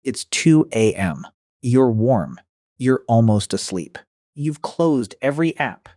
It's 2 a.m. You're warm. You're almost asleep. You've closed every app.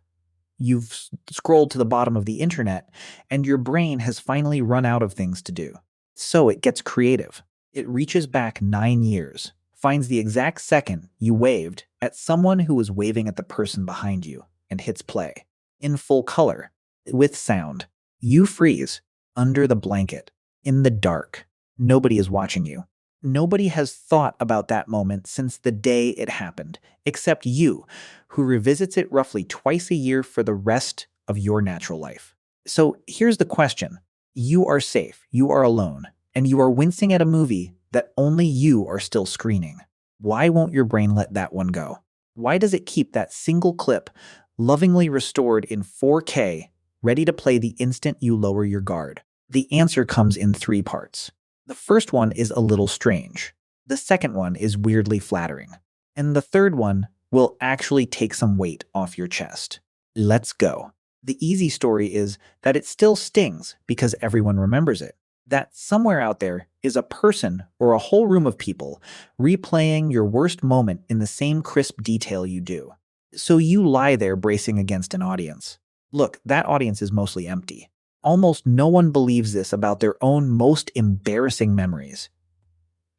You've scrolled to the bottom of the internet, and your brain has finally run out of things to do. So it gets creative. It reaches back 9 years, finds the exact second you waved at someone who was waving at the person behind you, and hits play. In full color, with sound. You freeze, under the blanket, in the dark. Nobody is watching you. Nobody has thought about that moment since the day it happened, except you, who revisits it roughly twice a year for the rest of your natural life. So here's the question. You are safe, you are alone, and you are wincing at a movie that only you are still screening. Why won't your brain let that one go? Why does it keep that single clip lovingly restored in 4K, ready to play the instant you lower your guard? The answer comes in three parts. The first one is a little strange. The second one is weirdly flattering. And the third one will actually take some weight off your chest. Let's go. The easy story is that it still stings because everyone remembers it. That somewhere out there is a person or a whole room of people replaying your worst moment in the same crisp detail you do. So you lie there bracing against an audience. Look, that audience is mostly empty. Almost no one believes this about their own most embarrassing memories.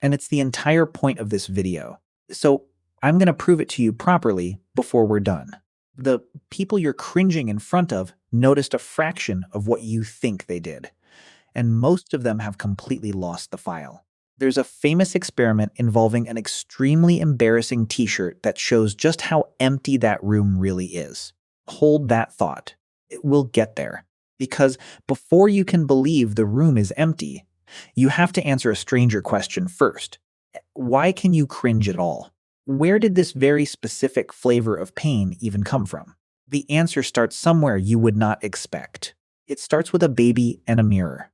And it's the entire point of this video. So I'm going to prove it to you properly before we're done. The people you're cringing in front of noticed a fraction of what you think they did. And most of them have completely lost the file. There's a famous experiment involving an extremely embarrassing t-shirt that shows just how empty that room really is. Hold that thought. It will get there. Because before you can believe the room is empty, you have to answer a stranger question first. Why can you cringe at all? Where did this very specific flavor of pain even come from? The answer starts somewhere you would not expect. It starts with a baby and a mirror.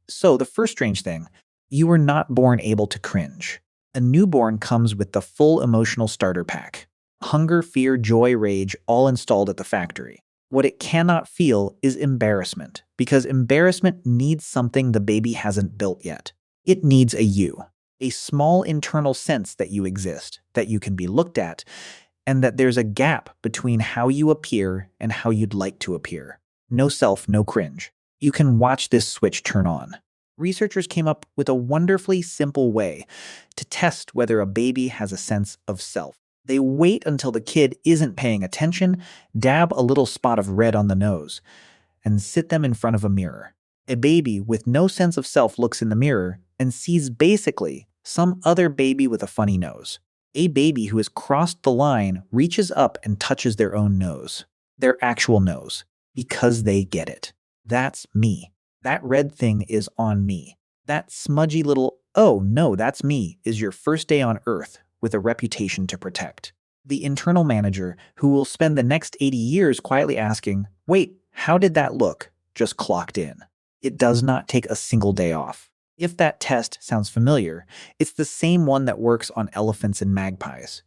So the first strange thing, you were not born able to cringe. A newborn comes with the full emotional starter pack. Hunger, fear, joy, rage, all installed at the factory. What it cannot feel is embarrassment, because embarrassment needs something the baby hasn't built yet. It needs a you, a small internal sense that you exist, that you can be looked at, and that there's a gap between how you appear and how you'd like to appear. No self, no cringe. You can watch this switch turn on. Researchers came up with a wonderfully simple way to test whether a baby has a sense of self. They wait until the kid isn't paying attention, dab a little spot of red on the nose, and sit them in front of a mirror. A baby with no sense of self looks in the mirror and sees basically some other baby with a funny nose. A baby who has crossed the line reaches up and touches their own nose, their actual nose, because they get it. That's me. That red thing is on me. That smudgy little, oh no, that's me, is your first day on Earth with a reputation to protect. The internal manager, who will spend the next 80 years quietly asking, wait, how did that look? Just clocked in. It does not take a single day off. If that test sounds familiar, it's the same one that works on elephants and magpies,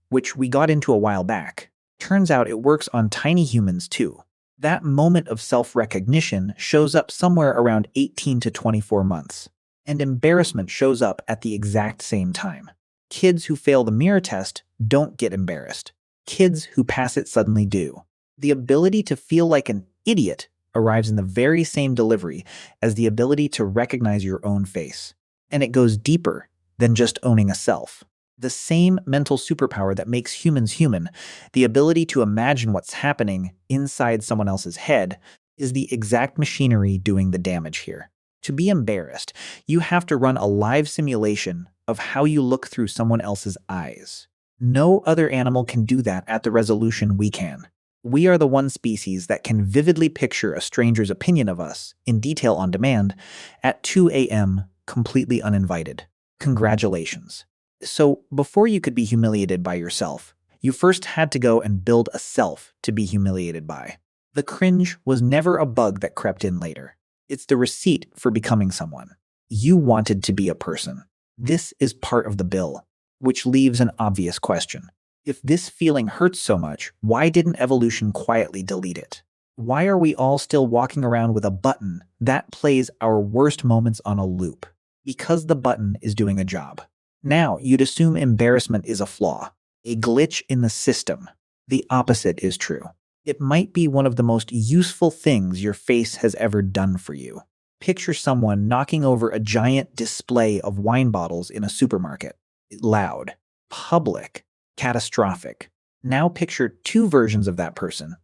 which we got into a while back. Turns out it works on tiny humans too. That moment of self-recognition shows up somewhere around 18 to 24 months. And embarrassment shows up at the exact same time. Kids who fail the mirror test don't get embarrassed. Kids who pass it suddenly do. The ability to feel like an idiot arrives in the very same delivery as the ability to recognize your own face. And it goes deeper than just owning a self. The same mental superpower that makes humans human, the ability to imagine what's happening inside someone else's head, is the exact machinery doing the damage here. To be embarrassed, you have to run a live simulation of how you look through someone else's eyes. No other animal can do that at the resolution we can. We are the one species that can vividly picture a stranger's opinion of us, in detail on demand, at 2 a.m., completely uninvited. Congratulations. So, before you could be humiliated by yourself, you first had to go and build a self to be humiliated by. The cringe was never a bug that crept in later. It's the receipt for becoming someone. You wanted to be a person. This is part of the bill, which leaves an obvious question. If this feeling hurts so much, why didn't evolution quietly delete it? Why are we all still walking around with a button that plays our worst moments on a loop? Because the button is doing a job. Now, you'd assume embarrassment is a flaw, a glitch in the system. The opposite is true. It might be one of the most useful things your face has ever done for you. Picture someone knocking over a giant display of wine bottles in a supermarket. Loud, public, catastrophic. Now picture two versions of that person.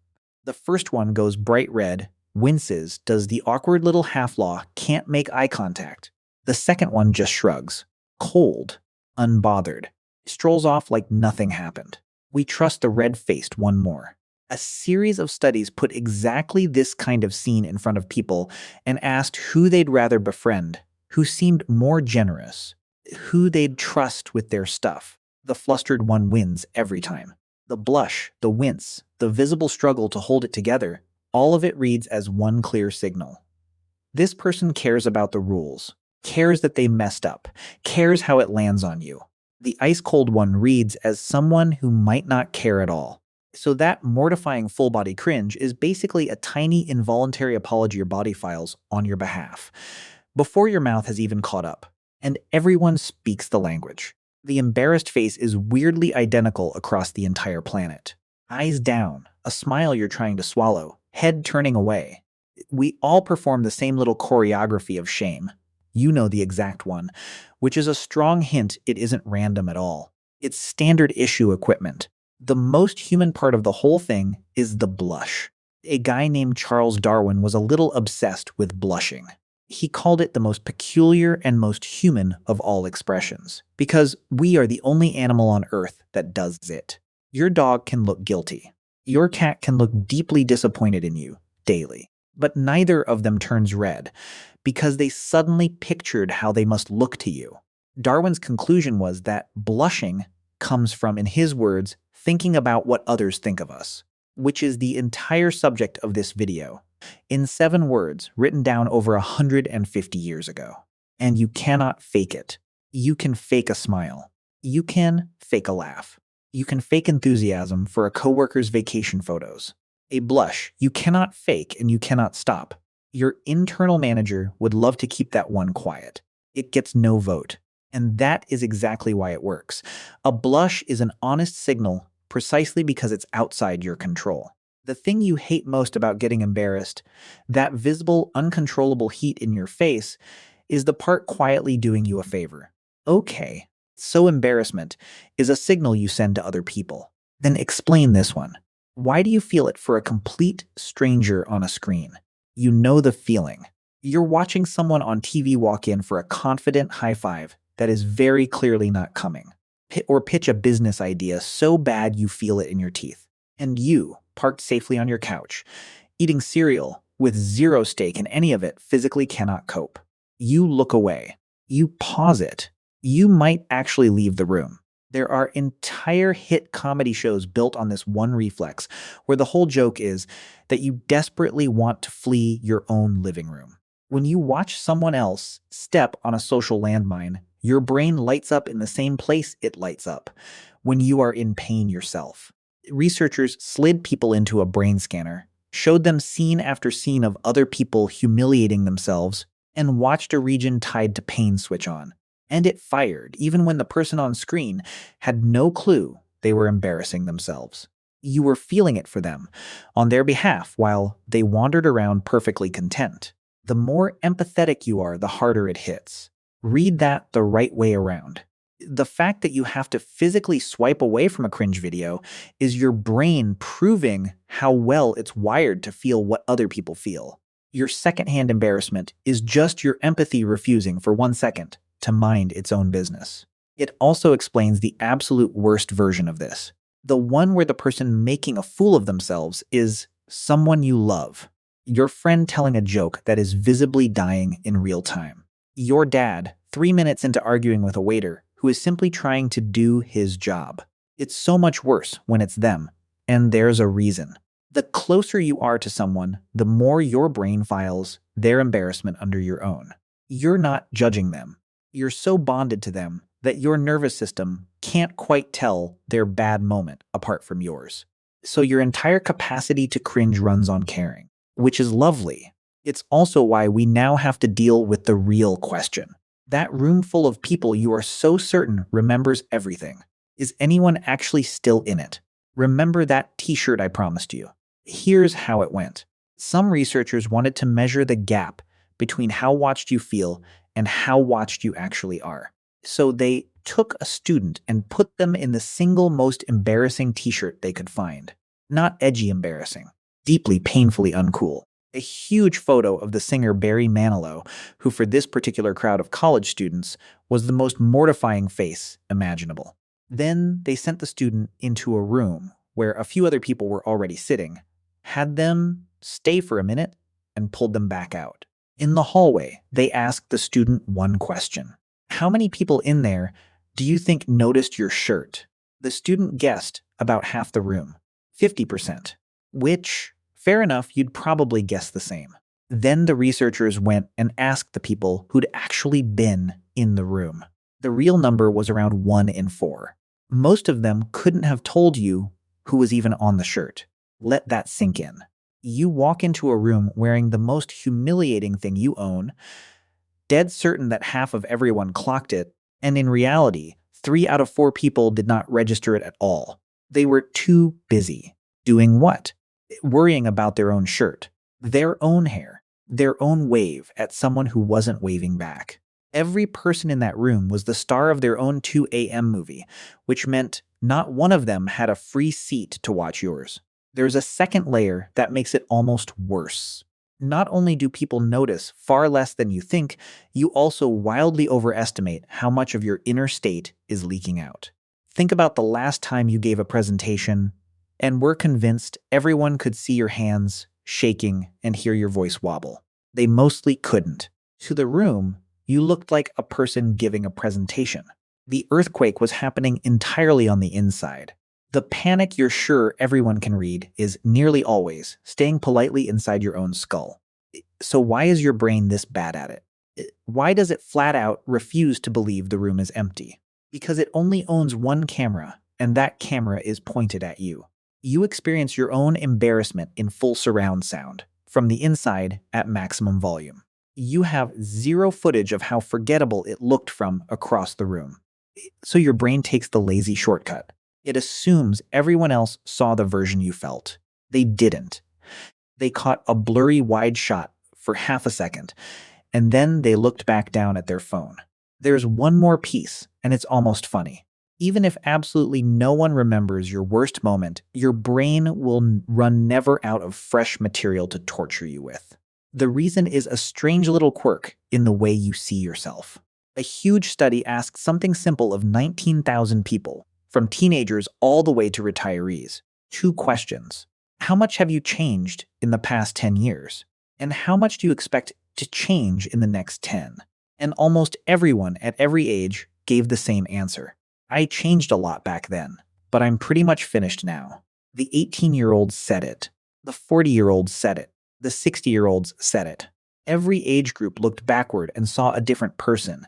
The first one goes bright red, winces, does the awkward little half-law, can't make eye contact. The second one just shrugs, cold, unbothered, strolls off like nothing happened. We trust the red-faced one more. A series of studies put exactly this kind of scene in front of people and asked who they'd rather befriend, who seemed more generous, who they'd trust with their stuff. The flustered one wins every time. The blush, the wince, the visible struggle to hold it together, all of it reads as one clear signal. This person cares about the rules, cares that they messed up, cares how it lands on you. The ice-cold one reads as someone who might not care at all. So that mortifying full-body cringe is basically a tiny involuntary apology your body files on your behalf, before your mouth has even caught up. And everyone speaks the language. The embarrassed face is weirdly identical across the entire planet. Eyes down, a smile you're trying to swallow, head turning away. We all perform the same little choreography of shame. You know the exact one, which is a strong hint it isn't random at all. It's standard issue equipment. The most human part of the whole thing is the blush. A guy named Charles Darwin was a little obsessed with blushing. He called it the most peculiar and most human of all expressions, because we are the only animal on Earth that does it. Your dog can look guilty. Your cat can look deeply disappointed in you, daily. But neither of them turns red, because they suddenly pictured how they must look to you. Darwin's conclusion was that blushing comes from, in his words, thinking about what others think of us, which is the entire subject of this video, in 7 words written down over 150 years ago. And you cannot fake it. You can fake a smile. You can fake a laugh. You can fake enthusiasm for a coworker's vacation photos. A blush you cannot fake and you cannot stop. Your internal manager would love to keep that one quiet. It gets no vote. And that is exactly why it works. A blush is an honest signal precisely because it's outside your control. The thing you hate most about getting embarrassed, that visible, uncontrollable heat in your face, is the part quietly doing you a favor. Okay, so embarrassment is a signal you send to other people. Then explain this one. Why do you feel it for a complete stranger on a screen? You know the feeling. You're watching someone on TV walk in for a confident high five that is very clearly not coming. Or pitch a business idea so bad you feel it in your teeth. And you, parked safely on your couch, eating cereal with zero stake in any of it, physically cannot cope. You look away. You pause it. You might actually leave the room. There are entire hit comedy shows built on this one reflex, where the whole joke is that you desperately want to flee your own living room. When you watch someone else step on a social landmine, your brain lights up in the same place it lights up when you are in pain yourself. Researchers slid people into a brain scanner, showed them scene after scene of other people humiliating themselves, and watched a region tied to pain switch on. And it fired, even when the person on screen had no clue they were embarrassing themselves. You were feeling it for them, on their behalf, while they wandered around perfectly content. The more empathetic you are, the harder it hits. Read that the right way around. The fact that you have to physically swipe away from a cringe video is your brain proving how well it's wired to feel what other people feel. Your secondhand embarrassment is just your empathy refusing for 1 second to mind its own business. It also explains the absolute worst version of this. The one where the person making a fool of themselves is someone you love. Your friend telling a joke that is visibly dying in real time. Your dad, 3 minutes into arguing with a waiter who is simply trying to do his job. It's so much worse when it's them, and there's a reason. The closer you are to someone, the more your brain files their embarrassment under your own. You're not judging them. You're so bonded to them that your nervous system can't quite tell their bad moment apart from yours. So your entire capacity to cringe runs on caring, which is lovely. It's also why we now have to deal with the real question. That room full of people you are so certain remembers everything. Is anyone actually still in it? Remember that t-shirt I promised you? Here's how it went. Some researchers wanted to measure the gap between how watched you feel and how watched you actually are. So they took a student and put them in the single most embarrassing t-shirt they could find. Not edgy embarrassing, deeply painfully uncool. A huge photo of the singer Barry Manilow, who for this particular crowd of college students was the most mortifying face imaginable. Then they sent the student into a room where a few other people were already sitting, had them stay for a minute, and pulled them back out. In the hallway, they asked the student one question. How many people in there do you think noticed your shirt? The student guessed about half the room, 50%, which, fair enough, you'd probably guess the same. Then the researchers went and asked the people who'd actually been in the room. The real number was around 1 in 4. Most of them couldn't have told you who was even on the shirt. Let that sink in. You walk into a room wearing the most humiliating thing you own, dead certain that half of everyone clocked it, and in reality, 3 out of 4 people did not register it at all. They were too busy. Doing what? Worrying about their own shirt, their own hair, their own wave at someone who wasn't waving back. Every person in that room was the star of their own 2 a.m. movie, which meant not one of them had a free seat to watch yours. There's a second layer that makes it almost worse. Not only do people notice far less than you think, you also wildly overestimate how much of your inner state is leaking out. Think about the last time you gave a presentation and were convinced everyone could see your hands shaking and hear your voice wobble. They mostly couldn't. To the room, you looked like a person giving a presentation. The earthquake was happening entirely on the inside. The panic you're sure everyone can read is nearly always staying politely inside your own skull. So why is your brain this bad at it? Why does it flat out refuse to believe the room is empty? Because it only owns one camera, and that camera is pointed at you. You experience your own embarrassment in full surround sound, from the inside at maximum volume. You have zero footage of how forgettable it looked from across the room. So your brain takes the lazy shortcut. It assumes everyone else saw the version you felt. They didn't. They caught a blurry wide shot for half a second, and then they looked back down at their phone. There's one more piece, and it's almost funny. Even if absolutely no one remembers your worst moment, your brain will run never out of fresh material to torture you with. The reason is a strange little quirk in the way you see yourself. A huge study asked something simple of 19,000 people, from teenagers all the way to retirees. 2 questions. How much have you changed in the past 10 years? And how much do you expect to change in the next 10? And almost everyone at every age gave the same answer. I changed a lot back then, but I'm pretty much finished now. The 18-year-olds said it. The 40-year-olds said it. The 60-year-olds said it. Every age group looked backward and saw a different person,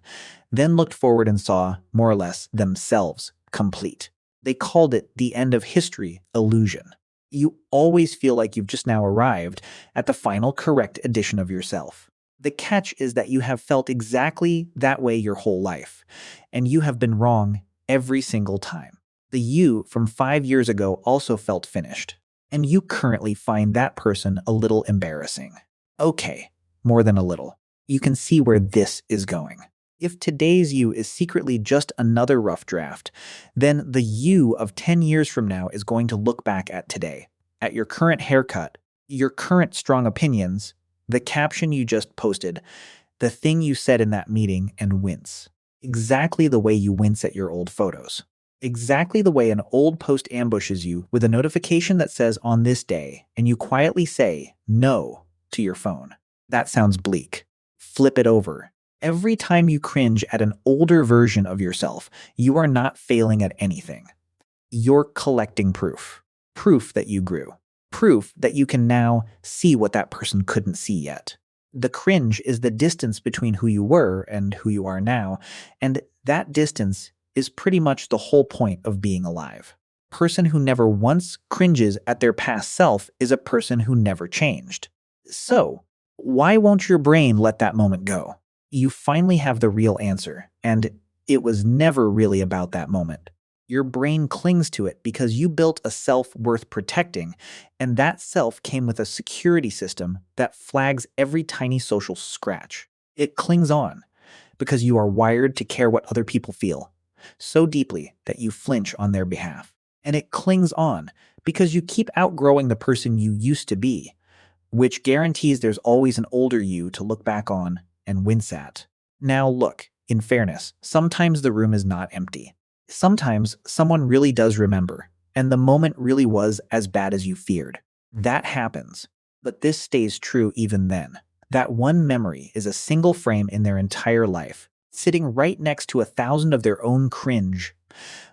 then looked forward and saw, more or less, themselves complete. They called it the end of history illusion. You always feel like you've just now arrived at the final correct edition of yourself. The catch is that you have felt exactly that way your whole life, and you have been wrong every single time. The you from 5 years ago also felt finished, and you currently find that person a little embarrassing. Okay, more than a little. You can see where this is going. If today's you is secretly just another rough draft, then the you of 10 years from now is going to look back at today, at your current haircut, your current strong opinions, the caption you just posted, the thing you said in that meeting, and wince. Exactly the way you wince at your old photos. Exactly the way an old post ambushes you with a notification that says on this day, and you quietly say no to your phone. That sounds bleak. Flip it over. Every time you cringe at an older version of yourself, you are not failing at anything. You're collecting proof. Proof that you grew. Proof that you can now see what that person couldn't see yet. The cringe is the distance between who you were and who you are now, and that distance is pretty much the whole point of being alive. A person who never once cringes at their past self is a person who never changed. So, why won't your brain let that moment go? You finally have the real answer, and it was never really about that moment. Your brain clings to it because you built a self worth protecting, and that self came with a security system that flags every tiny social scratch. It clings on because you are wired to care what other people feel so deeply that you flinch on their behalf. And it clings on because you keep outgrowing the person you used to be, which guarantees there's always an older you to look back on and wince at. Now, look, in fairness, sometimes the room is not empty. Sometimes someone really does remember, and the moment really was as bad as you feared. That happens. But this stays true even then. That one memory is a single frame in their entire life, sitting right next to 1,000 of their own cringe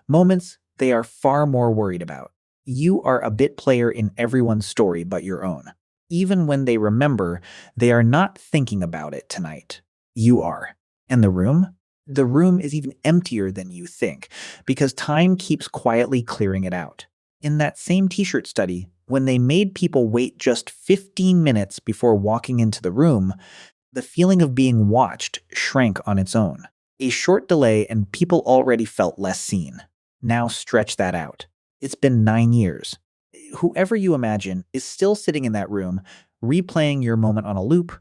moments they are far more worried about. You are a bit player in everyone's story but your own. Even when they remember, they are not thinking about it tonight. You are. And the room? The room is even emptier than you think, because time keeps quietly clearing it out. In that same t shirt study, when they made people wait just 15 minutes before walking into the room, the feeling of being watched shrank on its own. A short delay, and people already felt less seen. Now stretch that out. It's been 9 years. Whoever you imagine is still sitting in that room, replaying your moment on a loop,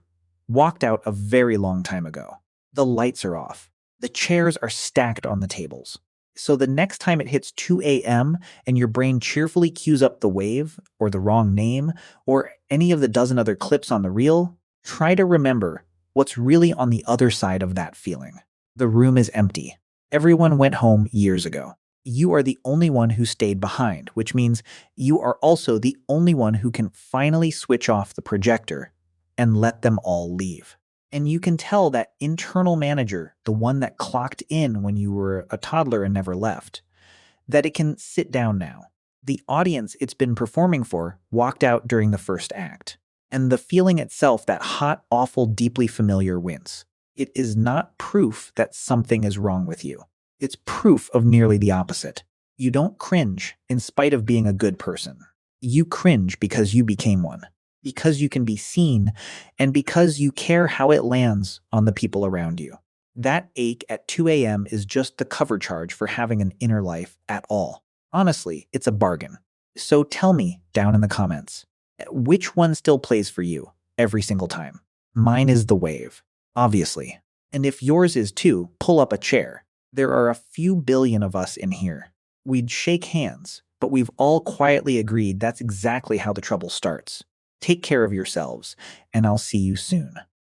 walked out a very long time ago. The lights are off. The chairs are stacked on the tables. So the next time it hits 2 a.m. and your brain cheerfully cues up the wave, or the wrong name, or any of the dozen other clips on the reel, try to remember what's really on the other side of that feeling. The room is empty. Everyone went home years ago. You are the only one who stayed behind, which means you are also the only one who can finally switch off the projector and let them all leave. And you can tell that internal manager, the one that clocked in when you were a toddler and never left, that it can sit down now. The audience it's been performing for walked out during the first act. And the feeling itself, that hot, awful, deeply familiar wince. It is not proof that something is wrong with you. It's proof of nearly the opposite. You don't cringe in spite of being a good person. You cringe because you became one, because you can be seen, and because you care how it lands on the people around you. That ache at 2 a.m. is just the cover charge for having an inner life at all. Honestly, it's a bargain. So tell me down in the comments, which one still plays for you every single time? Mine is the wave, obviously. And if yours is too, pull up a chair. There are a few billion of us in here. We'd shake hands, but we've all quietly agreed that's exactly how the trouble starts. Take care of yourselves, and I'll see you soon.